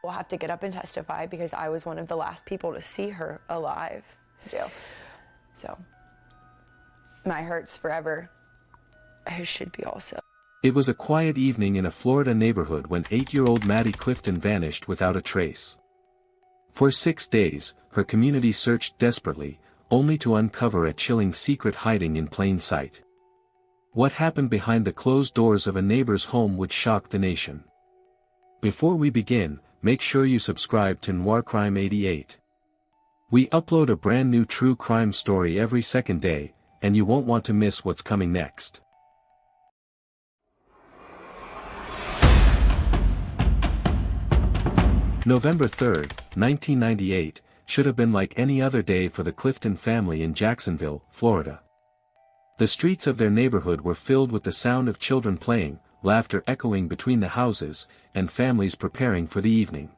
will have to get up and testify because I was one of the last people to see her alive in jail. So my heart's forever. His should be also. It was a quiet evening in a Florida neighborhood when 8-year-old Maddie Clifton vanished without a trace. For 6 days, her community searched desperately, only to uncover a chilling secret hiding in plain sight. What happened behind the closed doors of a neighbor's home would shock the nation. Before we begin, make sure you subscribe to Noir Crime 88. We upload a brand new true crime story every second day, and you won't want to miss what's coming next. November 3, 1998, should have been like any other day for the Clifton family in Jacksonville, Florida. The streets of their neighborhood were filled with the sound of children playing, laughter echoing between the houses, and families preparing for the evening.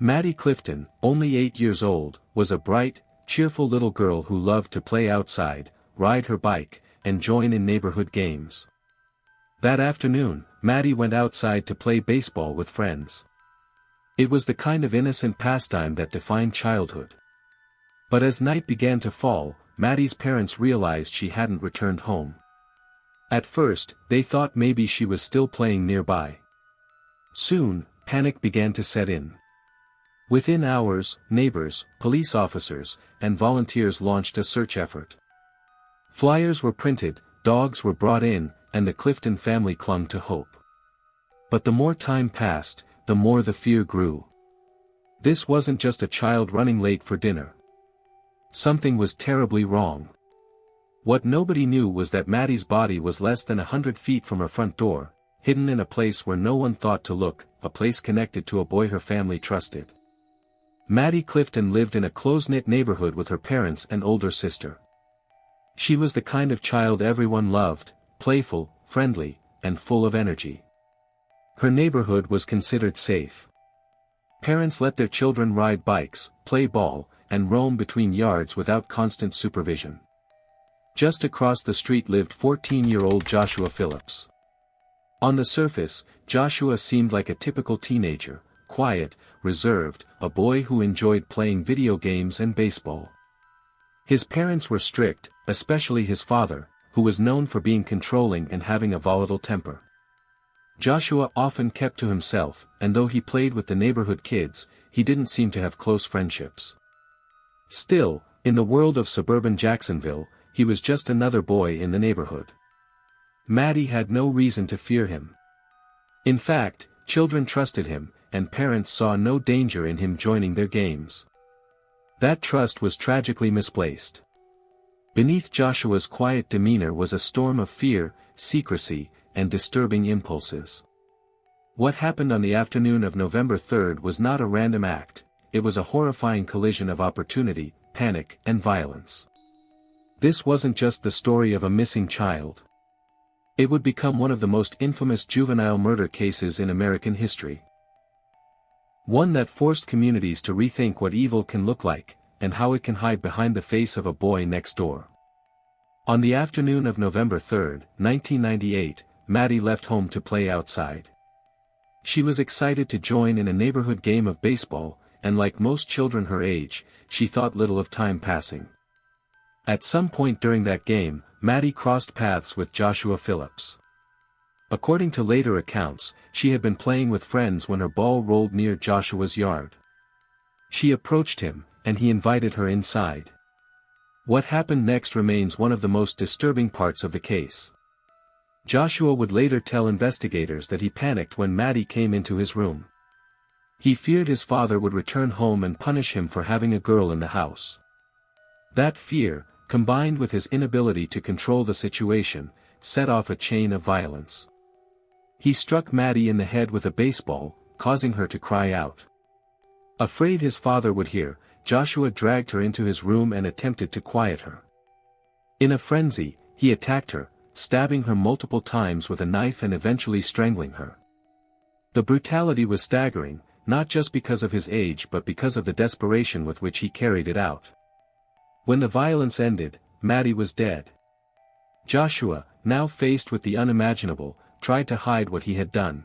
Maddie Clifton, only 8 years old, was a bright, cheerful little girl who loved to play outside, ride her bike, and join in neighborhood games. That afternoon, Maddie went outside to play baseball with friends. It was the kind of innocent pastime that defined childhood. But as night began to fall, Maddie's parents realized she hadn't returned home. At first, they thought maybe she was still playing nearby. Soon, panic began to set in. Within hours, neighbors, police officers, and volunteers launched a search effort. Flyers were printed, dogs were brought in, and the Clifton family clung to hope. But the more time passed, the more the fear grew. This wasn't just a child running late for dinner. Something was terribly wrong. What nobody knew was that Maddie's body was less than 100 feet from her front door, hidden in a place where no one thought to look, a place connected to a boy her family trusted. Maddie Clifton lived in a close-knit neighborhood with her parents and older sister. She was the kind of child everyone loved, playful, friendly, and full of energy. Her neighborhood was considered safe. Parents let their children ride bikes, play ball, and roam between yards without constant supervision. Just across the street lived 14-year-old Joshua Phillips. On the surface, Joshua seemed like a typical teenager, quiet, reserved, a boy who enjoyed playing video games and baseball. His parents were strict, especially his father, who was known for being controlling and having a volatile temper. Joshua often kept to himself, and though he played with the neighborhood kids, he didn't seem to have close friendships. Still, in the world of suburban Jacksonville, he was just another boy in the neighborhood. Maddie had no reason to fear him. In fact, children trusted him, and parents saw no danger in him joining their games. That trust was tragically misplaced. Beneath Joshua's quiet demeanor was a storm of fear, secrecy, and disturbing impulses. What happened on the afternoon of November 3 was not a random act, it was a horrifying collision of opportunity, panic, and violence. This wasn't just the story of a missing child. It would become one of the most infamous juvenile murder cases in American history. One that forced communities to rethink what evil can look like, and how it can hide behind the face of a boy next door. On the afternoon of November 3, 1998, Maddie left home to play outside. She was excited to join in a neighborhood game of baseball, and like most children her age, she thought little of time passing. At some point during that game, Maddie crossed paths with Joshua Phillips. According to later accounts, she had been playing with friends when her ball rolled near Joshua's yard. She approached him, and he invited her inside. What happened next remains one of the most disturbing parts of the case. Joshua would later tell investigators that he panicked when Maddie came into his room. He feared his father would return home and punish him for having a girl in the house. That fear, combined with his inability to control the situation, set off a chain of violence. He struck Maddie in the head with a baseball, causing her to cry out. Afraid his father would hear, Joshua dragged her into his room and attempted to quiet her. In a frenzy, he attacked her, stabbing her multiple times with a knife and eventually strangling her. The brutality was staggering, not just because of his age but because of the desperation with which he carried it out. When the violence ended, Maddie was dead. Joshua, now faced with the unimaginable, tried to hide what he had done.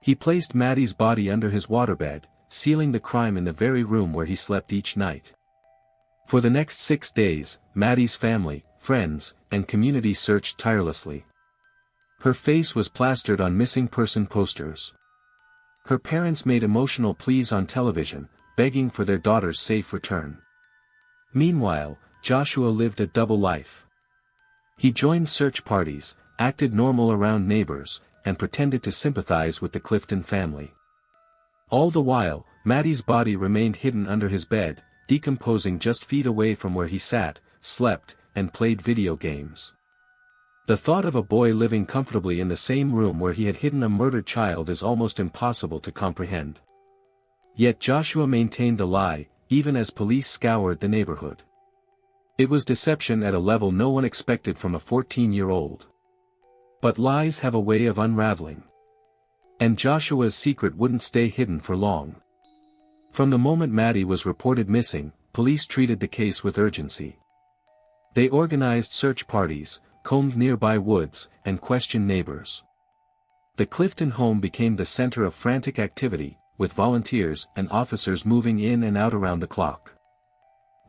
He placed Maddie's body under his waterbed, sealing the crime in the very room where he slept each night. For the next 6 days, Maddie's family, friends, and community searched tirelessly. Her face was plastered on missing person posters. Her parents made emotional pleas on television, begging for their daughter's safe return. Meanwhile, Joshua lived a double life. He joined search parties, acted normal around neighbors, and pretended to sympathize with the Clifton family. All the while, Maddie's body remained hidden under his bed, decomposing just feet away from where he sat, slept, and played video games. The thought of a boy living comfortably in the same room where he had hidden a murdered child is almost impossible to comprehend. Yet Joshua maintained the lie, even as police scoured the neighborhood. It was deception at a level no one expected from a 14-year-old. But lies have a way of unraveling. And Joshua's secret wouldn't stay hidden for long. From the moment Maddie was reported missing, police treated the case with urgency. They organized search parties, combed nearby woods, and questioned neighbors. The Clifton home became the center of frantic activity, with volunteers and officers moving in and out around the clock.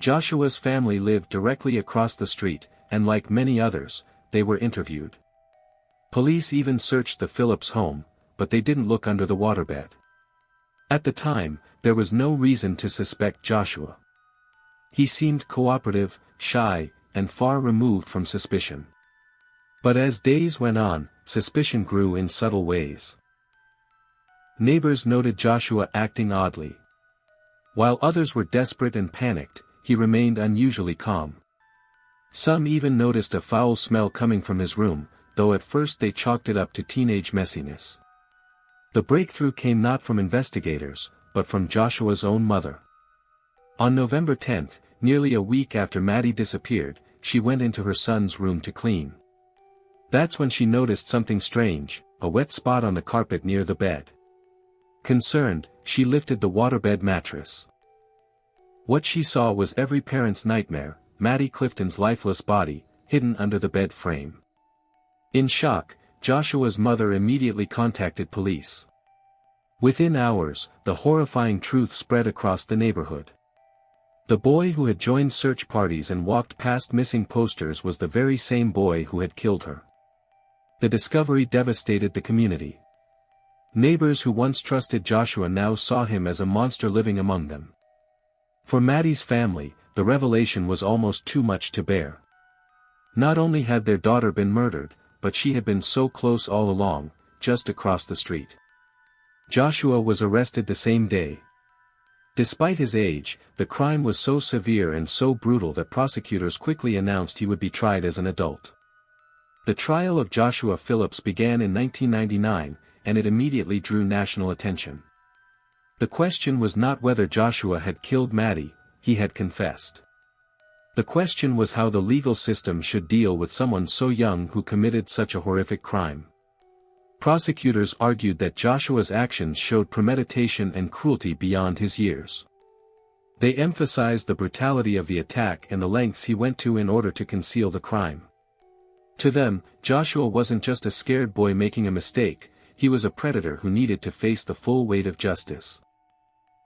Joshua's family lived directly across the street, and like many others, they were interviewed. Police even searched the Phillips home, but they didn't look under the waterbed. At the time, there was no reason to suspect Joshua. He seemed cooperative, shy, and far removed from suspicion. But as days went on, suspicion grew in subtle ways. Neighbors noted Joshua acting oddly. While others were desperate and panicked, he remained unusually calm. Some even noticed a foul smell coming from his room, though at first they chalked it up to teenage messiness. The breakthrough came not from investigators, but from Joshua's own mother. On November 10, nearly a week after Maddie disappeared, she went into her son's room to clean. That's when she noticed something strange, a wet spot on the carpet near the bed. Concerned, she lifted the waterbed mattress. What she saw was every parent's nightmare, Maddie Clifton's lifeless body, hidden under the bed frame. In shock, Joshua's mother immediately contacted police. Within hours, the horrifying truth spread across the neighborhood. The boy who had joined search parties and walked past missing posters was the very same boy who had killed her. The discovery devastated the community. Neighbors who once trusted Joshua now saw him as a monster living among them. For Maddie's family, the revelation was almost too much to bear. Not only had their daughter been murdered, but she had been so close all along, just across the street. Joshua was arrested the same day. Despite his age, the crime was so severe and so brutal that prosecutors quickly announced he would be tried as an adult. The trial of Joshua Phillips began in 1999, and it immediately drew national attention. The question was not whether Joshua had killed Maddie, he had confessed. The question was how the legal system should deal with someone so young who committed such a horrific crime. Prosecutors argued that Joshua's actions showed premeditation and cruelty beyond his years. They emphasized the brutality of the attack and the lengths he went to in order to conceal the crime. To them, Joshua wasn't just a scared boy making a mistake, he was a predator who needed to face the full weight of justice.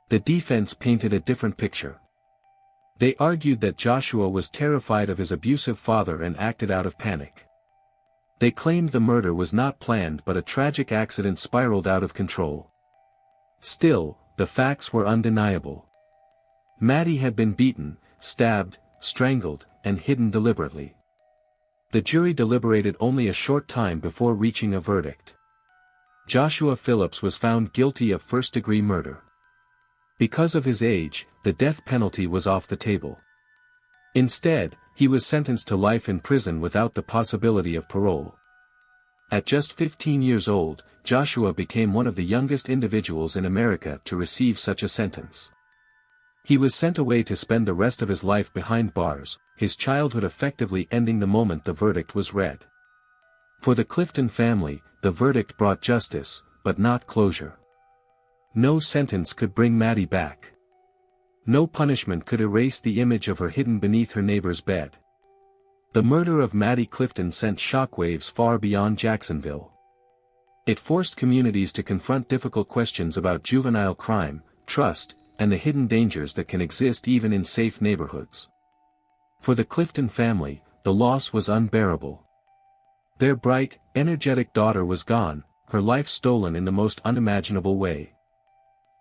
The defense painted a different picture. They argued that Joshua was terrified of his abusive father and acted out of panic. They claimed the murder was not planned but a tragic accident spiraled out of control. Still, the facts were undeniable. Maddie had been beaten, stabbed, strangled, and hidden deliberately. The jury deliberated only a short time before reaching a verdict. Joshua Phillips was found guilty of first-degree murder. Because of his age, the death penalty was off the table. Instead, he was sentenced to life in prison without the possibility of parole. At just 15 years old, Joshua became one of the youngest individuals in America to receive such a sentence. He was sent away to spend the rest of his life behind bars, his childhood effectively ending the moment the verdict was read. For the Clifton family, the verdict brought justice, but not closure. No sentence could bring Maddie back. No punishment could erase the image of her hidden beneath her neighbor's bed. The murder of Maddie Clifton sent shockwaves far beyond Jacksonville. It forced communities to confront difficult questions about juvenile crime, trust, and the hidden dangers that can exist even in safe neighborhoods. For the Clifton family, the loss was unbearable. Their bright, energetic daughter was gone, her life stolen in the most unimaginable way.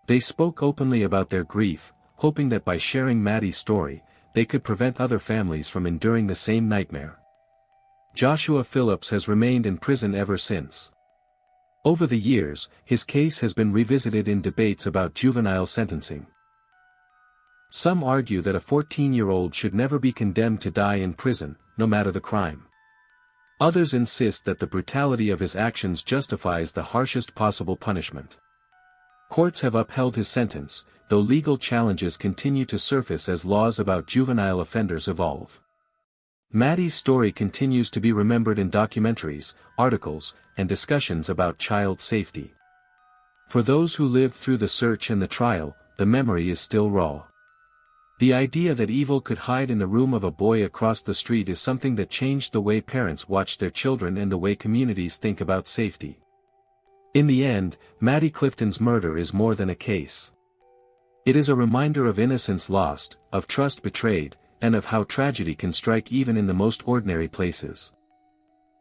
They spoke openly about their grief, hoping that by sharing Maddie's story, they could prevent other families from enduring the same nightmare. Joshua Phillips has remained in prison ever since. Over the years, his case has been revisited in debates about juvenile sentencing. Some argue that a 14-year-old should never be condemned to die in prison, no matter the crime. Others insist that the brutality of his actions justifies the harshest possible punishment. Courts have upheld his sentence, though legal challenges continue to surface as laws about juvenile offenders evolve. Maddie's story continues to be remembered in documentaries, articles, and discussions about child safety. For those who lived through the search and the trial, the memory is still raw. The idea that evil could hide in the room of a boy across the street is something that changed the way parents watch their children and the way communities think about safety. In the end, Maddie Clifton's murder is more than a case. It is a reminder of innocence lost, of trust betrayed, and of how tragedy can strike even in the most ordinary places.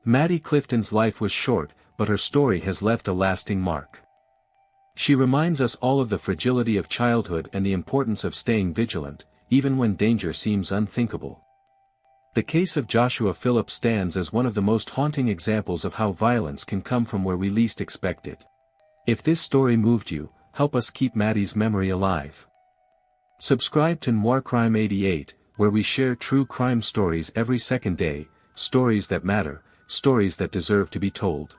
Maddie Clifton's life was short, but her story has left a lasting mark. She reminds us all of the fragility of childhood and the importance of staying vigilant, even when danger seems unthinkable. The case of Joshua Phillips stands as one of the most haunting examples of how violence can come from where we least expect it. If this story moved you, help us keep Maddie's memory alive. Subscribe to Noir Crime 88, where we share true crime stories every second day, stories that matter, stories that deserve to be told.